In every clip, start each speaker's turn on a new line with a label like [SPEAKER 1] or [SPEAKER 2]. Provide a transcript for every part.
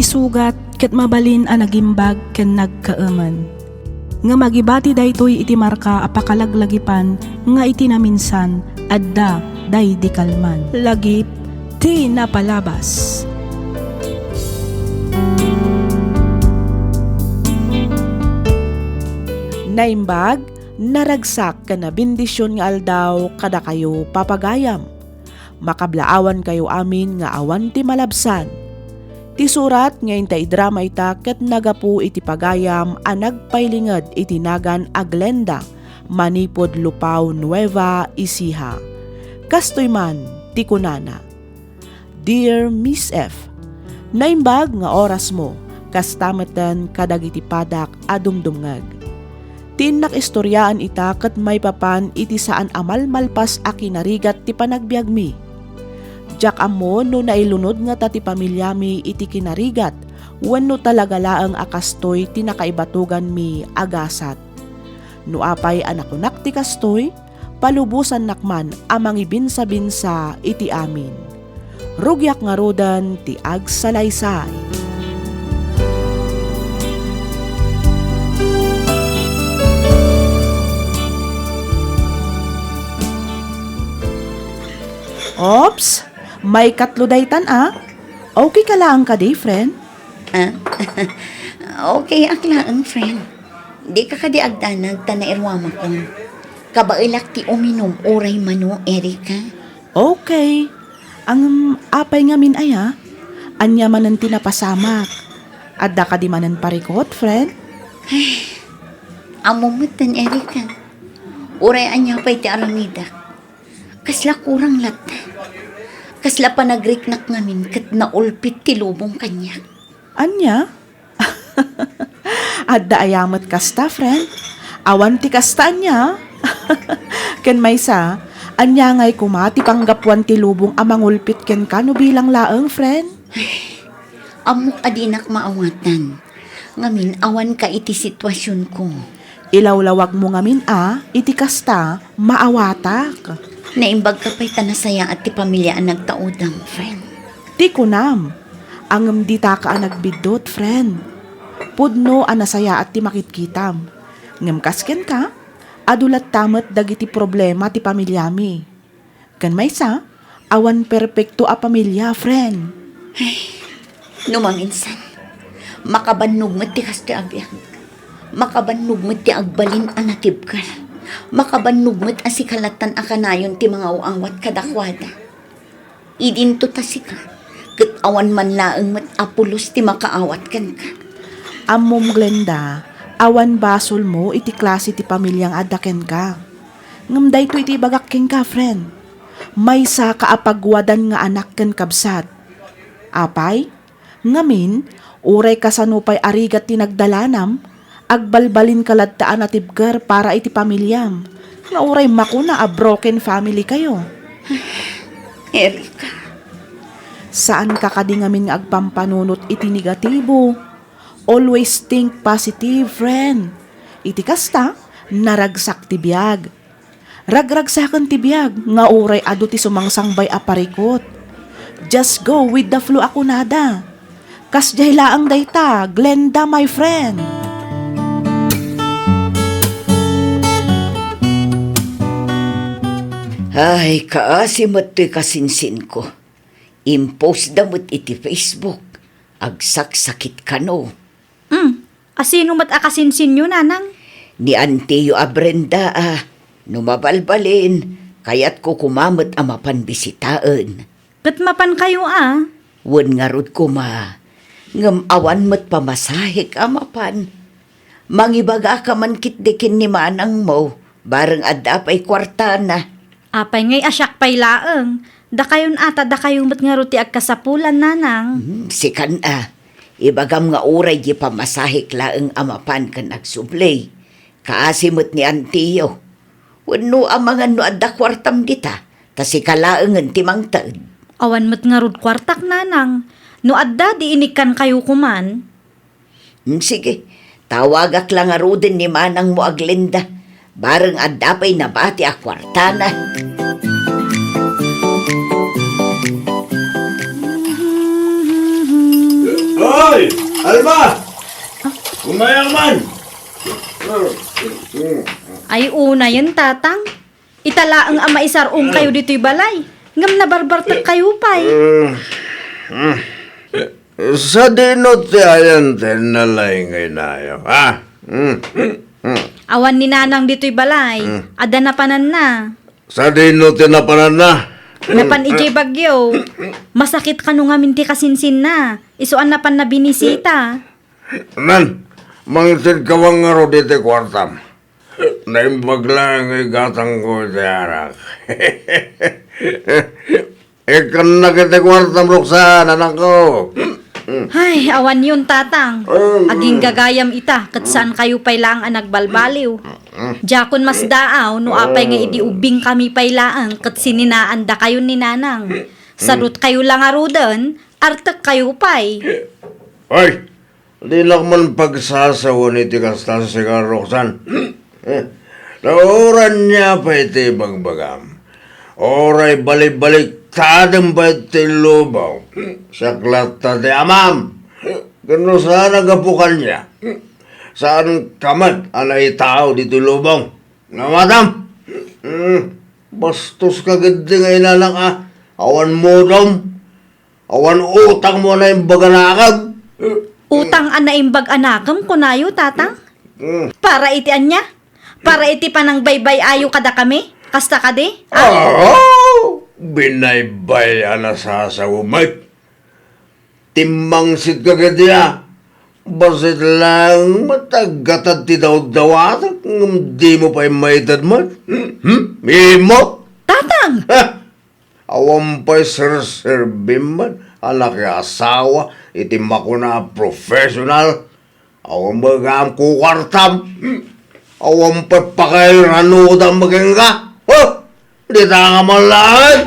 [SPEAKER 1] sugat ket mabalin a nagimbag ken nagkaaman. Nga magibati daytoy iti marka apakalaglagipan nga iti naminsan adda day di kalman. Lagip ti napalabas. Naimbag, naragsak ka na bendisyon nga aldaw kada kayo papagayam. Makablaawan kayo amin nga awan ti malabsan. Ti surat ngayon ta idrama ita ket nagapu iti pagayam a nagpailinged iti nagan Aglenda, Manipod Lupao Nueva Ecija. Kastoy man ti kunana. Dear Miss F, naimbag nga oras mo, kastameten kadagiti padak adumdumngag. Tinak istoryaan ita ket may papan iti saan amal malpas a kinarigat ti panagbiag mi. Jak amo no nailunod nga ta ti pamilya mi iti kinarigat wenno talaga laeng akastoy ti nakaibatugan mi agasat. No apay anakunak ti kastoy, palubusan nakman amang ibinsa-binsa iti amin. Rugyak nga rodan ti agsalaysay. Ops, may katlo daytan Okay ka lang ka day, friend?
[SPEAKER 2] Okay, aklaan, friend. Di ka kadiagdanag tanairwama ko. Kabailak ti uminom oray mano, Erika.
[SPEAKER 1] Okay. Ang apay nga min anya manan tinapasamak. Adda ka di manan parikot, friend?
[SPEAKER 2] Amumutan, Erika. Oray anya pa'y ti aramida. Kasla kurang lata. Kasla pa nagriknak ngamin kat naulpit ti lubong kanya.
[SPEAKER 1] Anya? Adda ayamat kasta, friend. Awan ti kasta anya. Ken maysa, anya ngay kumati panggapwan ti lubong amangulpit ken kano bilang laeng, friend.
[SPEAKER 2] Amok adinak maawatan. Ngamin awan ka iti sitwasyon ko.
[SPEAKER 1] Ilawlawag mo ngamin iti kasta, maawatak.
[SPEAKER 2] Naimbag ka pa'y tanasaya at ti pamilya ang nagtaudang, friend.
[SPEAKER 1] Di kunam, angem di ta ka nagbidot, friend. Pudno anasaya at ti makitkitam. Ngem kasken ka, adulat tamet dagiti problema ti pamilya mi. Kan maysa, awan perpekto a pamilya, friend.
[SPEAKER 2] Numaminsan, makabannog mo ti kasti abiyang. Makabannog mo ti agbalin anatib ka. Makabanugmet asikalatan akanayon ti mga uangwat kadakwada. Idinto tasika, ket awan man laeng met apulos ti makaawat kan ka.
[SPEAKER 1] Ammom Glenda, awan basol mo iti klase ti pamilyang adaken ka. Ngem dayto iti bagak ken ka, friend. Maysa kaapagwadan nga anak ken kabsat. Apay, ngamin, uray kasanupay arigat ti nagdalanam, agbalbalin kaladtaan at tibgar para iti pamilyam. Nga uray makuna a broken family kayo.
[SPEAKER 2] Erika.
[SPEAKER 1] Saan ka kadingamin nga agpampanunot iti negatibo? Always think positive, friend. Iti kasta, naragsak ti biag. Ragragsakan ti biag, nga uray adu ti sumangsangbay a parikot. Just go with the flow ako nada. Kasjay laang dayta, Glenda my friend.
[SPEAKER 2] Ay, kaasimot to'y kasinsin ko. Impose damot iti Facebook. Agsaksakit ka no.
[SPEAKER 3] Asino mat akasinsin nyo, nanang?
[SPEAKER 2] Ni Anteo a Brenda numabalbalin, kayat ko kumamot a mapanbisitaan.
[SPEAKER 3] Kat mapan kayo
[SPEAKER 2] Wen nga rod ko ngam awan mo't pamasahik a mapan. Mangibaga ka man kitdikin ni manang mo, bareng adda pa'y kwarta na.
[SPEAKER 3] Apay ngay asyak pay laeng. Da kayon ata da kayo mat nga ruti agkasapulan, nanang.
[SPEAKER 2] Sikan ibagam nga uray di pamasahik laeng amapan kan agsublay. Kaasimot ni Anteo. Wano amangan no adda kwartam dita, tasi kalaengan timang taon.
[SPEAKER 3] Awan mat nga rod kwartak, nanang. No adda di inikan kayo kuman.
[SPEAKER 2] Sige, tawagak lang nga rodin ni manang mo Aglenda. Bareng adda pa'y nabati a kwarta na.
[SPEAKER 4] Oh! Hoy! Alba! Umayang man!
[SPEAKER 3] Ay una yun, tatang. Italaang ama isarong kayo dito'y balay. Ngam na barbartak kayo pa'y.
[SPEAKER 4] Sa dinot ti ayan tinalay ngay nayo, ha?
[SPEAKER 3] Awan ni nanang dito'y balay. Ada na panan na.
[SPEAKER 4] Sa dinot tinapanan na.
[SPEAKER 3] Napan ijay bagyo. Masakit ka nung amin ti kasinsin na. Isuan na pan na binisita.
[SPEAKER 4] Nan, mangsid kawang nga ro dito kwartam. Naimbag lang ngay gatang ko ti arak. Ikan na kita kwartam Roxana, anak ko.
[SPEAKER 3] Ay, awan yun, tatang. Aging gagayam ita, kat saan kayo pay lang ang nagbalbaliw. Jakon mas daaw, no apay nga idiubing kami pay laang, kat sininaan da kayo ni nanang. Sarut kayo lang arudan, artek kayo pay.
[SPEAKER 4] Hoy! Di lang man pagsasawa ni Tikasta si Roxan. Nauran niya pa iti bagbagam. Oray balik-balik tadang ba iti lubaw. Saklat ta ti amam. Gano saan nagapukan niya? Saan kamat anay tao dito lubaw? Na madam? Bastos ka gandi nga inalang Awan mo daw. Awan utang mo na yung baganakag.
[SPEAKER 3] Utang anaimbag anakam kunayo, tatang? Para itian niya? Para iti panang baybay ayo kada kami? Kasta ka di?
[SPEAKER 4] Binaybay ana sa umay. Timbang sit ka gadiya. Basit lang matagatad ti daw-dawat. Di mo pa imaitad mo. Imo?
[SPEAKER 3] Tatang!
[SPEAKER 4] Awam pa'y sir-servim man. Anak ya asawa. Itima ko na professional. Awam bagam kukwartam. Awam pa'y pakairanudang maging ka. Di tanga man lang.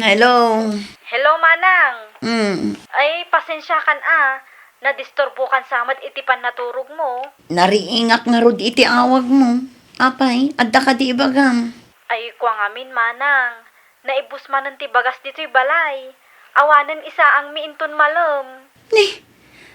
[SPEAKER 2] Hello.
[SPEAKER 3] Hello, manang.
[SPEAKER 2] Mm.
[SPEAKER 3] Ay, pasensya kan Nadisturbo kan samad iti pan naturog mo.
[SPEAKER 2] Nariingak nga rod iti awag mo. Apay, adda ka di ibagam.
[SPEAKER 3] Ay, kwa ngamin, manang. Naibus manan ti bagas dito'y balay. Awanan isa ang miinton malam.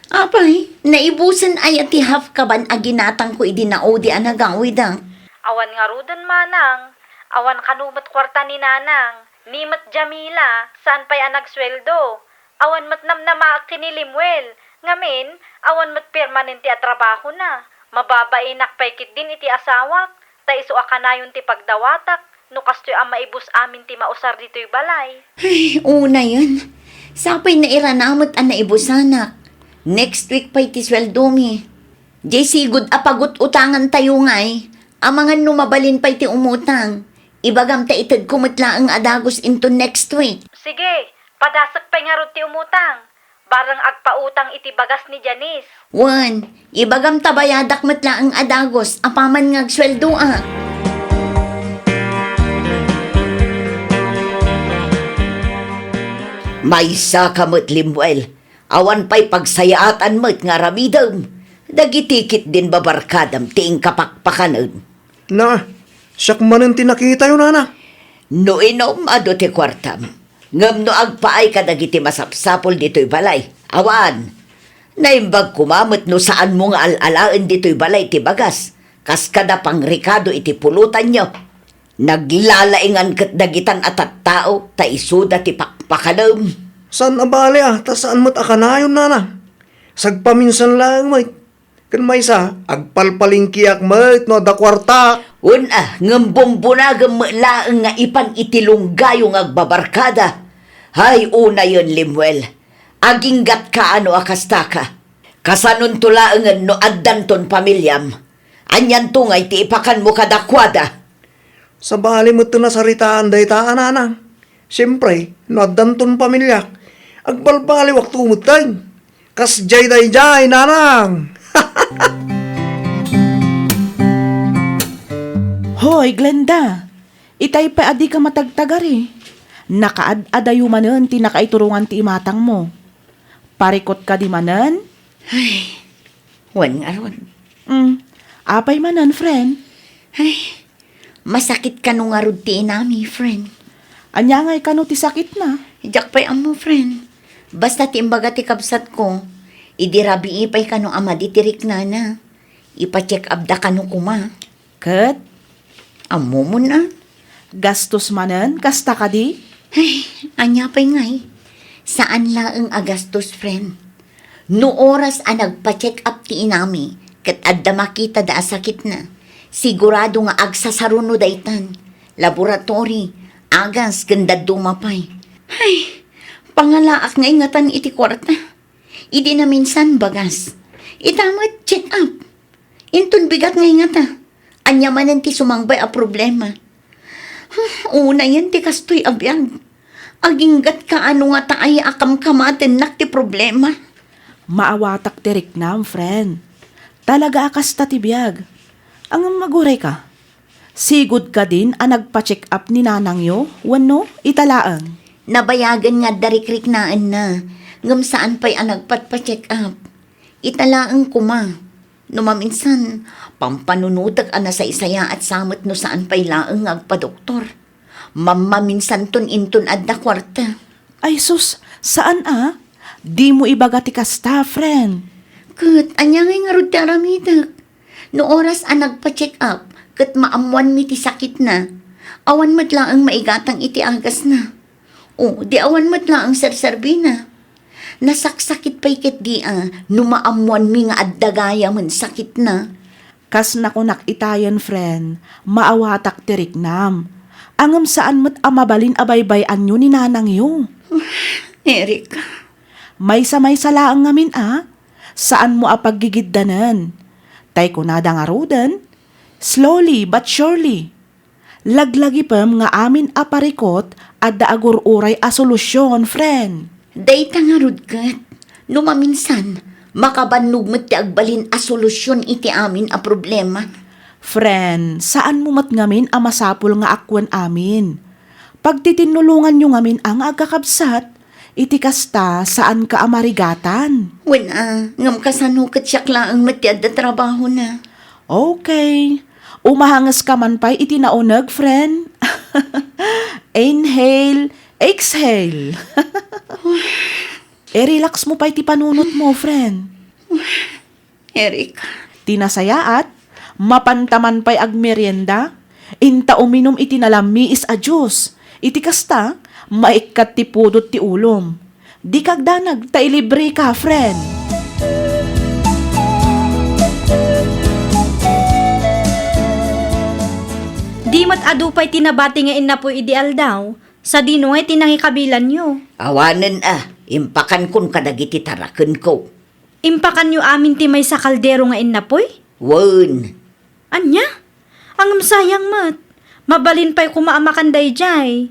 [SPEAKER 2] Apay, naibusan ay ati half kaban aginatang ko idinao di anagawida.
[SPEAKER 3] Awan nga rudan, manang. Awan kanumat kwarta ni nanang. Ni mat Jamila, saan pa'y anagsweldo. Awan mat namnama kinilimwel. Ngamin, awan mat permanente at trabaho na. Mababainak paikit din iti asawak. Ta iso akanayon ti pagdawatak. No kastoy ang maibus amin ti mausar dito'y balay.
[SPEAKER 2] Ay, una yun. Sapay na iranamot ang naibusanak. Next week pa'y ti sweldo mi. JC, good apagot utangan tayo ngay. Amangan numabalin pa'y ti umutang. Ibagam ta itad kumutla ang adagos into next week.
[SPEAKER 3] Sige, padasak pa'y nga ti umutang. Barang agpautang iti bagas ni Janice.
[SPEAKER 2] Wan, ibagam tabayadak matla ang adagos. Apaman ngag sweldo Maysa kamot limwel. Awan pa'y pagsayaatan mo't nga ramidam. Dagitikit din babarkadam tiing kapakpakanan.
[SPEAKER 5] Na, siyak manin tinakita yun, nana.
[SPEAKER 2] No inom ado ti kwartam. Ngam no agpaay kadagiti masapsapol dito'y balay. Awan, naimbag kumamot no saan mo nga alalaan dito'y balay ti bagas. Kas kada pang rikado iti pulutan nyo. Naglalaingan kat dagitan atat tao, ta isuda ti pakpakalam.
[SPEAKER 5] Saan abali ta saan mo't akanayon, nana? Sagpaminsan lang, mate. Kan may isa, agpalpalingkiyak, mate, no, da kwarta.
[SPEAKER 2] Ngambong-bunagam laang nga ipan itilunggayo nga agbabarkada. Hay, una yun, Limuel. Aginggat ka ano akasta ka. Kasanon tulaangan no addanton pamilyam. Anyan tungay ti ipakan mo kadakwada.
[SPEAKER 5] Sa bali mo't nasaritaan daytaan, nana. Siyempre, no addanton pamilya. Agbalbali waktu umutay. Kas jay day, nanang.
[SPEAKER 1] Hoy, Glenda. Itay pa adi ka matagtagari. Nakaad-adayo manan ti nakaiturungan ti imatang mo. Parikot ka di manan?
[SPEAKER 2] Wan nga ron.
[SPEAKER 1] Apay manan, friend.
[SPEAKER 2] Ay, Masakit ka nung arud ti inami, friend.
[SPEAKER 1] Anya ngay kano ti sakit na.
[SPEAKER 2] Jak pa'y amo, friend. Basta ti imbaga ti kabsat ko, idirabi ipay ka nung ama di tirik na. Ipa-check up da ka nung kuma.
[SPEAKER 1] Kat,
[SPEAKER 2] Amo mo na.
[SPEAKER 1] gastos manen, kasta ka di?
[SPEAKER 2] Ay, anya pa'y ngay. Saan laeng agastos, friend? No oras ang nagpa-check up ti inami, kat adda makita da sakit na. Sigurado nga agsasaruno daytan. Laboratory, agas, ganda dumapay. Ay, pangalaak nga ingatan iti kwarta. Idi na minsan bagas. Itamat check up. Intun bigat nga ingata. Anya manan ti sumangbay a problema. Una yan ti kastoy abyan. Aginggat ka ano nga taay akam kamaten nak ti problema.
[SPEAKER 1] Maawatak tirik nam, friend. Talaga akas tatibiyag. Ang maguray ka. Sigud ka din ang nagpa-check up ni nanang yo, wano, italaang.
[SPEAKER 2] Nabayagan nga darikrik naan na. Ngam saan pa'y ang nagpat-pa-check up. Italaang kuma. Numaminsan, pampanunutak ana sa isaya at samot no saan pa'y laang agpa-doktor. Mamaminsan ton inton adda kwarta.
[SPEAKER 1] Ay sus, saan ah? Di mo ibaga ti kasta, friend.
[SPEAKER 2] Kat, anya nga rod ti aramidak. No oras ang nagpa-check up, kat maamuan mi ti sakit na. Awan mat lang ang maigatang iti agas na. O, di awan mat lang ang serserbi na. Nasaksakit pa'y ket di no maamuan mi nga addagaya man sakit na.
[SPEAKER 1] Kas nakunak itayan, friend, maawatak tirik nam. Angam saan mo't amabalin abaybay anyo ni nanang yo.
[SPEAKER 2] Erika,
[SPEAKER 1] May salaang ngamin ah. Saan mo apaggigiddanan? Tay ko nada nga rodan. Slowly but surely. Laglagi pam nga amin aparikot at daagur uray a solusyon, friend.
[SPEAKER 2] dayta nga rod kat. No maminsan, makabannog met ti agbalin a solusyon iti amin a problema.
[SPEAKER 1] Friend, saan mo mat ngamin a masapul nga akwan amin? Pagtitinulungan nyo ngamin ang agakabsat, iti kasta saan ka amarigatan.
[SPEAKER 2] Wen ngam kasano kat siyak laang met ti adda trabaho na.
[SPEAKER 1] Okay. Umahangas ka man pa'y itinaunag, friend. Inhale, exhale. Relax mo pa'y ti panunot mo, friend.
[SPEAKER 2] Erika,
[SPEAKER 1] Tinasayaat, mapantaman pa'y agmerienda, inta uminom itinalami is a juice. Iti kasta, maikat ti pudot ti ulom. Di kagdanag, ta ilibre ka, friend.
[SPEAKER 3] Di mat adupay tinabati nga ina po ideal daw. Sa dino ay tinangikabilan nyo.
[SPEAKER 2] awanen impakan kun kadagiti taraken ko.
[SPEAKER 3] Impakan nyo amin ti may sa kaldero nga ina po'y.
[SPEAKER 2] Wen,
[SPEAKER 3] Anya? Ang sayang mat. Mabalin pa'y kumaamakan dayjay.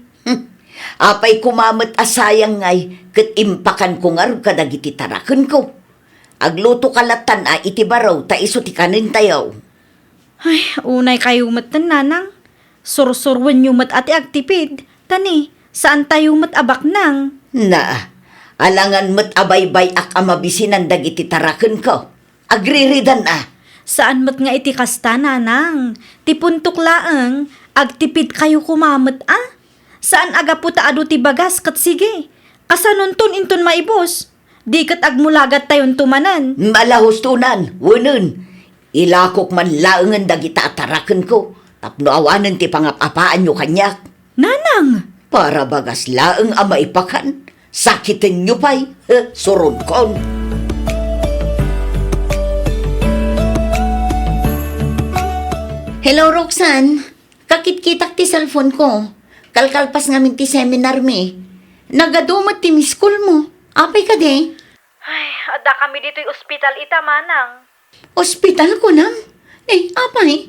[SPEAKER 2] apay kumamat asayang ngay, kat impakan ko nga rin kadagiti taraken ko. Agluto kalatan iti baraw, ta iso ti kanin tayaw.
[SPEAKER 3] Ay, unay kayo mat nanang. Sursurwan nyo mat ati agtipid. Tani, saan tayo mat abak nang?
[SPEAKER 2] Na, alangan mat abaybay ak amabisinan dagiti taraken ko. Agriridan
[SPEAKER 3] Saan mat nga iti kasta nanang? Tipuntok laang, agtipid kayo kumamat Saan aga puta adu ti bagas kat sige? Kasanon ton inton maibos? Di kat agmulagat tayon tumanan.
[SPEAKER 2] Malahos tunan, wunen. Ilakok man laangan dagita ataraken ko. Tapno awanan ti pangapapaan nyo kanyak.
[SPEAKER 3] Nanang!
[SPEAKER 2] Para bagas laang amaipakan. Sakitin nyo pa'y, surod kon. Hello, Roxanne. Kakit-kitak ti cellphone ko. Kalkalpas ngamin ti seminar mi. Nagadumat ti miss school mo. Apay ka de?
[SPEAKER 3] Ay, ada kami dito'y ospital ita manang.
[SPEAKER 2] Ospital ko nam? Apay.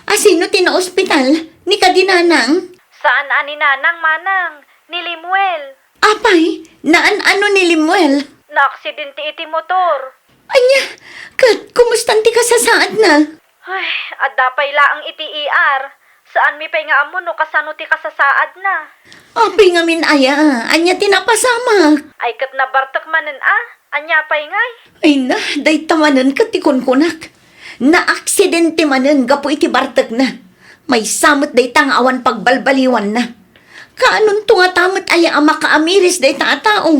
[SPEAKER 2] Asino ti na ospital? Ni kadinanang?
[SPEAKER 3] Saan ani nanang manang? Ni Limuel.
[SPEAKER 2] Apay, ano ni Limuel?
[SPEAKER 3] Na-aksidente iti motor.
[SPEAKER 2] Anya, kat, kumustan ti kasasaad na?
[SPEAKER 3] Ay, ada pa'y laang iti ER. Saan mi pa'y nga amo no kasano ti kasasaad na?
[SPEAKER 2] Apay nga min anya tinapasamak.
[SPEAKER 3] Ay kat nabartak manen anya pa'y ngay.
[SPEAKER 2] Ay na, day tamanan kat ti kunkunak. Na aksidente manen gapo iti bartak na. May samot day ta nga awan pagbalbaliwan na. Kaanon to nga tamot aya ang makaamiris day ta tao.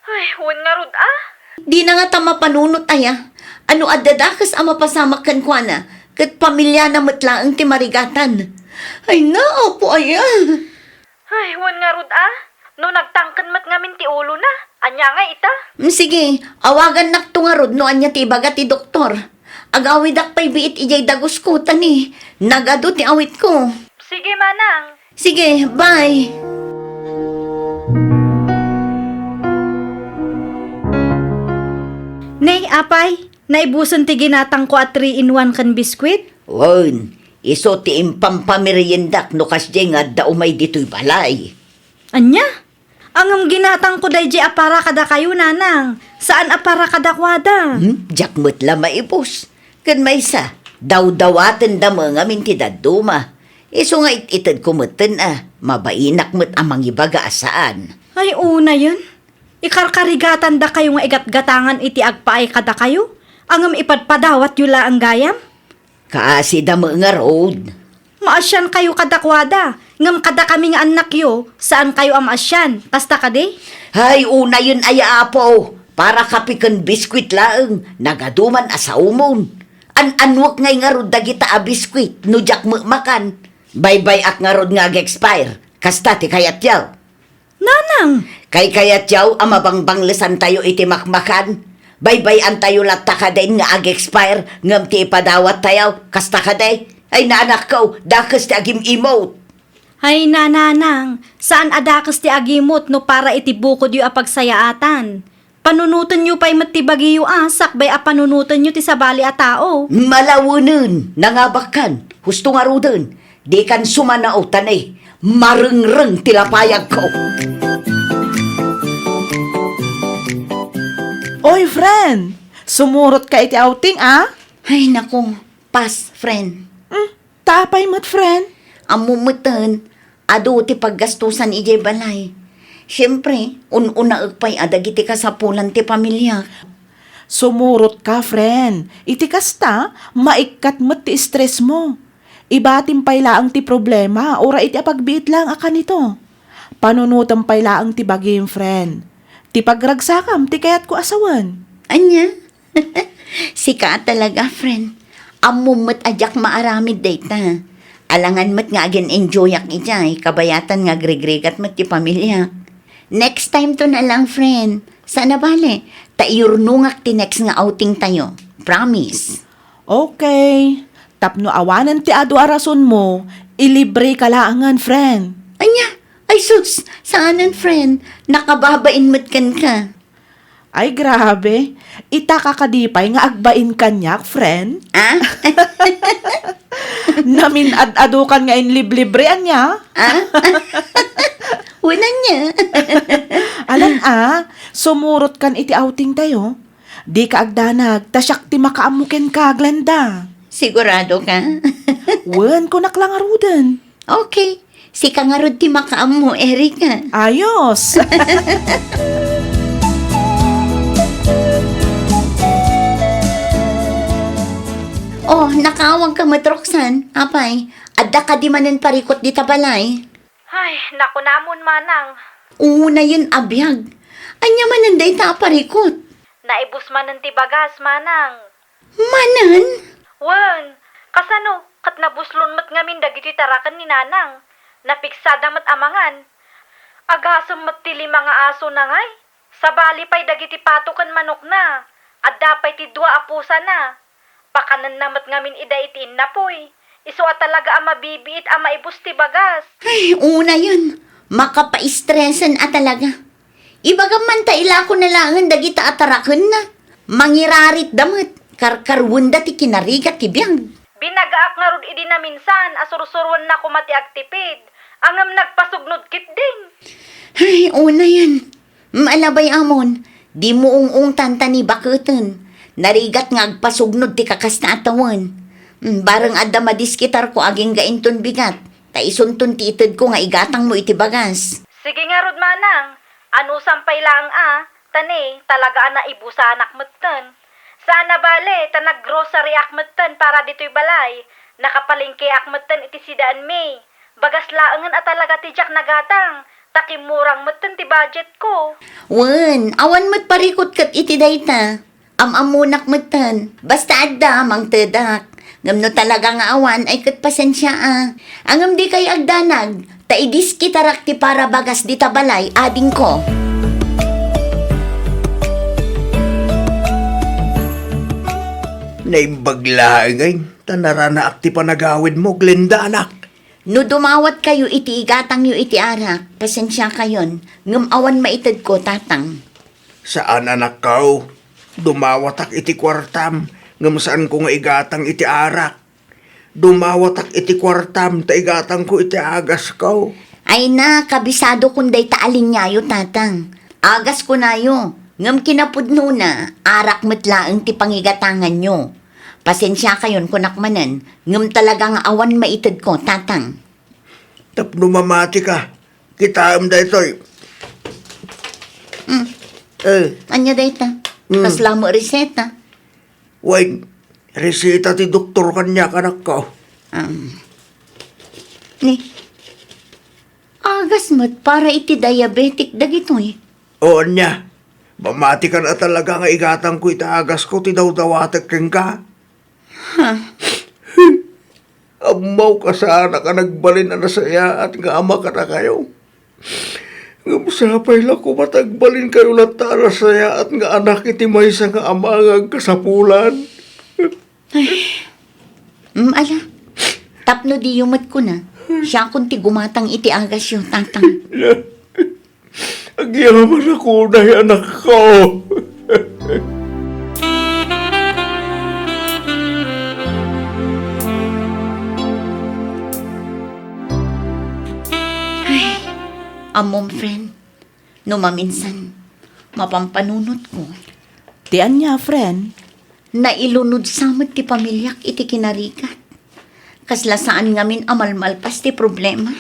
[SPEAKER 3] Ay, huwag nga rod ah.
[SPEAKER 2] Di na nga ta mapanunot aya. Ano adadakas ang mapasamakan ko na. Kat pamilya na matlaang ti marigatan. Ay nao po aya.
[SPEAKER 3] Ay, huwag nga rod ah. No nagtangkan mat ngamin ti ulo na. Anya nga ita.
[SPEAKER 2] Sige, awagan nak to nga rod no anya ti baga ti doktor. Agawid ak pa'y biit ijay dagos ko tani. Nagado ti awit ko.
[SPEAKER 3] Sige, manang.
[SPEAKER 2] Sige, bye.
[SPEAKER 3] Nay, apay. Naibusan ti ginatang ko at 3-in-1 kan biskwit.
[SPEAKER 2] Wan, iso ti impampameriendak no kasjay nga daumay dito'y balay.
[SPEAKER 3] Anya? Angam ginatang ko day apara kada kayo, nanang. Saan apara kada kwada?
[SPEAKER 2] Jakmut la maibos. Kan maysa, daw-dawatan da mga minti daduma. Iso nga ititad kumutin mabainak mo't amang ibaga asaan.
[SPEAKER 3] Ay, una yun. Ikarkarigatan da kayo nga igatgatangan iti agpaay kada kayo. Angam ipadpadawat yula ang gayam.
[SPEAKER 2] Kaasi da mga road.
[SPEAKER 3] Maasyan kayo kada kwada. Ngam kada kami nga anak yo. Saan kayo amaasyan? Kasta kade?
[SPEAKER 2] Hay, una yun aya apo. Para kapikan biskwit laeng. Nagaduman asaumon. Anwak ngay nga rod dagita a biskwit. No jak makan. Bye-bye ak nga rod nga expire. Kasta ti kayat yaw.
[SPEAKER 3] Nanang!
[SPEAKER 2] Kay kayat yaw amabangbanglesan tayo iti makmakan. Bye-bye an tayo latta ka din nga ag-expire. Ngam ti ipadawat tayo. Kasta ka day. Ay naanak ko. Dakas ti agim emote.
[SPEAKER 3] Ay nananang, saan adakas ti agimot no para itibukod yu apagsayaatan? Panunutan yu pa'y matibagi yu asak bay apanunutan yu ti sabali a tao.
[SPEAKER 2] Malawunan. Nangabakan. Husto nga rudin. Di kan sumanao tanay. Marengreng tilapayag ko.
[SPEAKER 1] Oy, friend! Sumurot ka iti outing, ah?
[SPEAKER 2] Ay nako. Pas, friend.
[SPEAKER 1] Tapay mat, friend.
[SPEAKER 2] Amumutan. Ado ti paggastusan ijay balay. Siyempre, una agpay adagiti kasapulan ti pamilya.
[SPEAKER 1] Sumurot ka, friend. Iti kasta, maikat mat ti stress mo. Ibatim pay laang ti problema, ora iti apagbiit lang akan ito. Panunutan pay laang ti bagim, friend. Ti pagragsakam, ti kayat ko asawan.
[SPEAKER 2] Anya? Sika talaga, friend. Amumot ajak maaramid data. Alangan mat nga agin enjoy ak ijay, kabayatan nga grigrigat mat ti pamilya. Next time to na lang, friend. Sana bale, taiyurnungak ti next nga outing tayo. Promise.
[SPEAKER 1] Okay. Tapno awanan ti adu arason mo, ilibre ka laangan, friend.
[SPEAKER 2] Anya? Ay sus, saanan, friend? Nakababain mat kan ka.
[SPEAKER 1] Ay, grabe. Ita kakadipay nga agbain kanyak, friend.
[SPEAKER 2] Ah?
[SPEAKER 1] Namin ad-adukan nga inliblibrian niya.
[SPEAKER 2] Una niya.
[SPEAKER 1] Alan sumurot kan iti outing tayo. Di ka agdanag, tasyak ti makaamukin ka, Glenda.
[SPEAKER 2] Sigurado ka?
[SPEAKER 1] Wen ko naklangarudan.
[SPEAKER 2] Okay. Si kangarod ti makaam mo, Erika.
[SPEAKER 1] Ayos.
[SPEAKER 2] Oh, nakaawag ka matroksan. Apay, adda ka di manan parikot di tabalay.
[SPEAKER 3] Ay, naku namon, manang.
[SPEAKER 2] Una yun abiyag. Anya manan day ta parikot.
[SPEAKER 3] Naibus man ng tibagas, manang.
[SPEAKER 2] Manan?
[SPEAKER 3] Wen, kasano, kat nabuslon mat ngamin dagiti tarakan ni nanang. Napiksada mat amangan. Agasam mat tili mga aso na ngay. Sabali pa'y dagiti patukan manok na. Adda pa'y ti dua apusa na. Pakanan namat ngamin ida itiin na po'y. Iso at talaga ang mabibiit ang maibus ti bagas.
[SPEAKER 2] Ay, una yun. Makapa-stressan at talaga. Ibaga man taila ko na langan dagita atarakan na. Mangirarit damat. Karkarwunda ti kinarigat ti biyang.
[SPEAKER 3] Binagaak nga rod idi na minsan, asursurwan na kumati agtipid. Angam nagpasugnod kit ding.
[SPEAKER 2] Ay, una yan. Malabay amon. Di mo ung tanta ni bakutan. Narigat nga agpasugnod ti kakas na atawan. Barang adda madiskitar ko aging gainton bigat. Taisunton ti itid ko nga igatang mo iti bagas.
[SPEAKER 3] Sige nga rod manang, ano sampay lang tani talaga na ibusanak mutten. Sana bale, tanag grocery akmutten para dito'y balay. Nakapalingki akmatan iti sidaan May. Bagas laangan at talaga ti Jack nagatang. Takimurang matan ti budget ko.
[SPEAKER 2] Wen, awan mo't parikot kat iti dayta. Amamunak matan. Basta adda, mang tedak. Ngam no talaga nga awan ay kat pasensya Angam di kay agdanag. Taidis kitarak ti para bagas di tabalay, ading ko.
[SPEAKER 5] Naimbaglaing, tanarana akti panagawid mo, Glenda anak.
[SPEAKER 2] No dumawat kayo iti igatang yu iti arak, pasensya kayon. Ngam awan maitad ko, tatang.
[SPEAKER 5] Saan anak kau? Dumawatak iti kwartam, ngam saan ko nga igatang iti arak. Dumawatak iti kwartam, ta igatang ko iti agas kau.
[SPEAKER 2] Ay na, kabisado kunday taalin niyayo, tatang. Agas ko nayo. Ngam kinapudno na, arak matlaang ti pangigatangan nyo. Pasensya kayon kunakmanan, ngam talagang awan maitad ko, tatang.
[SPEAKER 5] Tapno mamati ka, kita da ito'y.
[SPEAKER 2] Anya dayta? Kasla mo reseta.
[SPEAKER 5] Wait, resita ti doktor kanya kanak ko.
[SPEAKER 2] Ni, agas mo't para iti diabetic dagitoy.
[SPEAKER 5] O anya, mamati ka na talaga nga igatang ko itaagas ko, tidawdawatak keng ka. Amaw ka sana ka nagbalin na nasaya at nga ama ka na kayo. Ngamusapay lang ko matagbalin kayo lata na saya at nga anak iti may sa nga amangang kasapulan.
[SPEAKER 2] Ala, tapno di yumat ko na. Siya kunti gumatang iti agas yung tatang.
[SPEAKER 5] Agyaman ako na anak ko.
[SPEAKER 2] Amom, friend. No maminsan, mapampanunot ko.
[SPEAKER 1] Tian niya, friend.
[SPEAKER 2] Nailunod samot ti pamilyak iti kinarikat. Kaslasaan ngamin amalmalpas ti problema.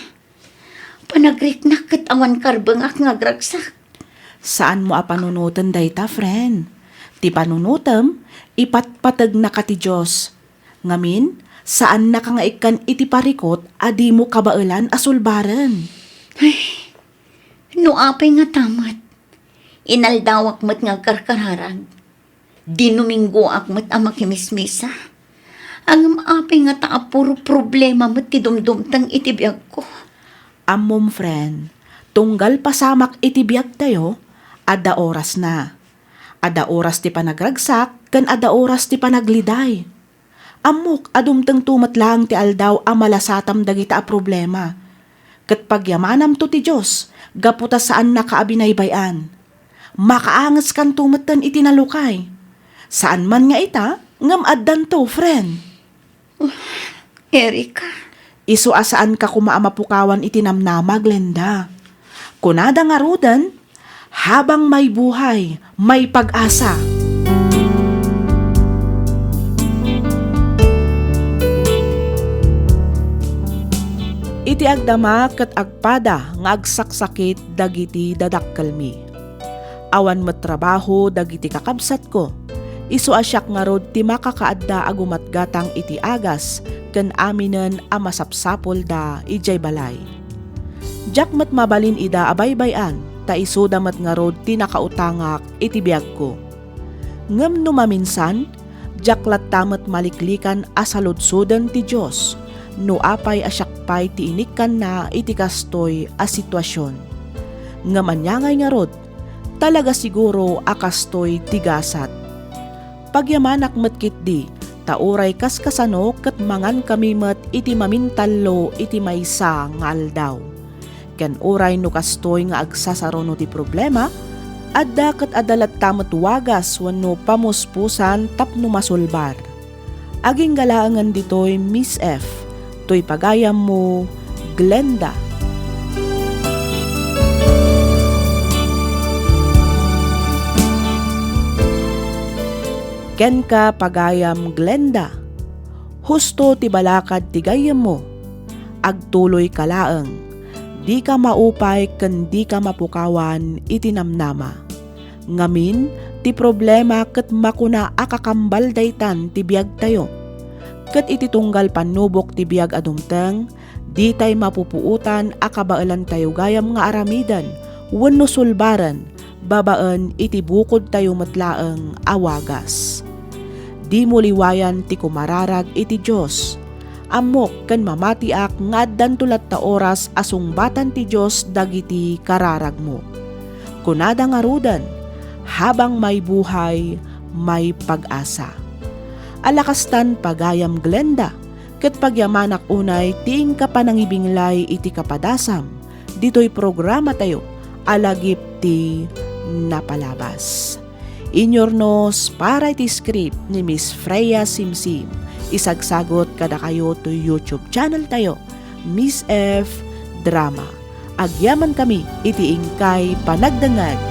[SPEAKER 2] Panagriknak kat awan karbengak ngagragsak.
[SPEAKER 1] Saan mo apanunutan dayta, friend? Ti panunutam, ipatpatag na ka ti Diyos. Ngamin, saan na ka nga ikan iti parikot, adi mo kabailan asulbaran.
[SPEAKER 2] No apay nga tamat. Inaldawak mat nga karkararag. Dinuminggo ak mat amakimismisa. Ang apay nga taa puro problema mat ti dumdumtang itibiyag ko.
[SPEAKER 1] Amom, friend, tunggal pasamak itibiyag tayo, ada oras na. Ada oras ti panagragsak, kan ada oras ti panagliday. Amok, adumtang tumat lang ti aldaw amalasatam dagita a problema. Kat pagyamanam to ti Diyos, gaputa saan nakaabinaybayan. Makaangas kan tumatan itinalukay. Saan man nga ita, ngam addan to, friend.
[SPEAKER 2] Erika.
[SPEAKER 1] Isu asaan ka kumaamapukawan itinamnama, Glenda. Kunada nga rudan, habang may buhay, may pag-asa. Iti agdama ket agpada nga agsaksakit dagiti dadakkelmi. Awan met trabaho dagiti kakabsat ko. Isu asyak nga rod ti makakaadda agumat gatang iti agas ken aminen a masapsapol da ijay balay. Jak met mabalin ida abaybayan ta isu damat nga rod ti nakautangak iti biag ko. Ngem no maminsan, jak lattamet maliklikan asaludsudan ti Dios. No apay asyakpay ti inikan na iti kastoy a sitwasyon. Nga manyangay nga rod, talaga siguro akastoy tigasat. Pagyamanak metkit di, tauray kas kasano ket mangan kami met iti mamintallo iti maysa nga aldaw. Ken uray no kastoy nga agsasaro no ti problema, adda ket adalat tamet wagas wenno pamuspusan tapno masulbar. Aging galaangan ditoy Miss F. To'y pagayam mo, Glenda. Ken ka pagayam, Glenda. Husto ti balakad ti gayam mo. Agtuloy kalaeng. Di ka maupay ken di ka mapukawan itinamnama. Ngamin, ti problema ket makuna akakambal daytan ti biag tayo. ket iti tunggal panubok ti biag adumteng, di tay mapupuutan akabailan tayo gayam nga aramidan, wenno sulbaran, babaan iti bukod tayo matlaeng awagas. Di mo liwayan ti kumararag iti Diyos. Amok ken mamatiak nga addan tulat ta oras asungbatan ti Diyos dagiti kararag mo. Kunada nga rudan, habang may buhay, may pag-asa. Alakastan pagayam Glenda, ket pagyamanak unay tiing kapanangibinglay iti kapadasam, dito'y programa tayo, alagip ti napalabas. Inyornos para iti script ni Miss Freya Simsim. Isagsagot kada kayo to YouTube channel tayo, Miss F Drama. Agyaman kami iti ingkay panagdangag